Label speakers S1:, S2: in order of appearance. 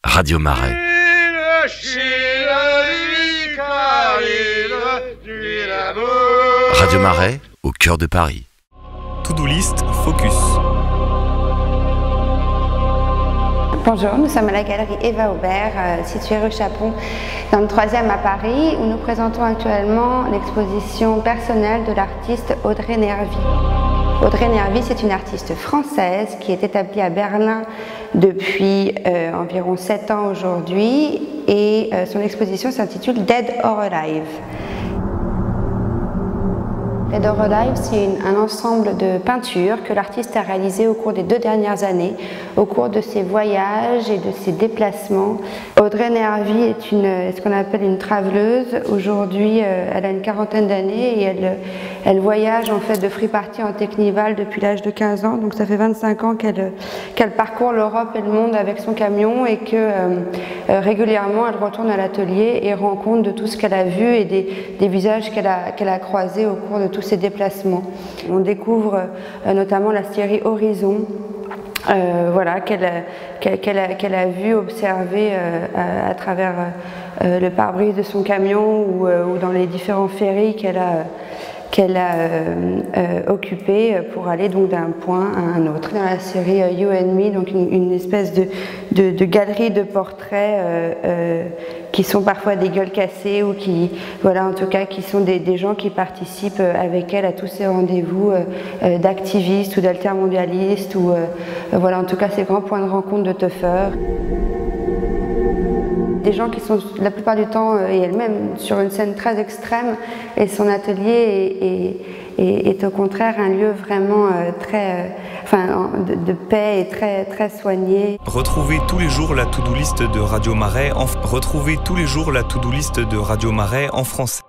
S1: Radio Marais. Radio Marais, au cœur de Paris.
S2: To-do list focus.
S3: Bonjour, nous sommes à la galerie Eva Aubert, située rue Chapon, dans le 3e à Paris, où nous présentons actuellement l'exposition personnelle de l'artiste Audrey Nervy. Audrey Nervy, c'est une artiste française qui est établie à Berlin depuis environ 7 ans aujourd'hui, et son exposition s'intitule Dead or Alive. Dead or Alive, c'est un ensemble de peintures que l'artiste a réalisées au cours des 2 dernières années, au cours de ses voyages et de ses déplacements. Audrey Nervy est ce qu'on appelle une traveleuse. Aujourd'hui, elle a une quarantaine d'années et elle voyage en fait de free party en Technival depuis l'âge de 15 ans. Donc ça fait 25 ans qu'elle parcourt l'Europe et le monde avec son camion, et que régulièrement elle retourne à l'atelier et rend compte de tout ce qu'elle a vu et des visages qu'elle a croisés au cours de tous ces déplacements. On découvre notamment la série Horizon, voilà, qu'elle a vu, observer à travers le pare-brise de son camion ou dans les différents ferries qu'elle a occupé pour aller donc d'un point à un autre. Dans la série You and Me, donc une espèce de galerie de portraits qui sont parfois des gueules cassées, ou qui, voilà, en tout cas, qui sont des gens qui participent avec elle à tous ces rendez-vous d'activistes ou d'altermondialistes, ou voilà, en tout cas ces grands points de rencontre de toughers. Des gens qui sont la plupart du temps, et elle-même, sur une scène très extrême, et son atelier est au contraire un lieu vraiment de paix et très, très soigné.
S2: Retrouvez tous les jours la to-do list de Radio Marais en français.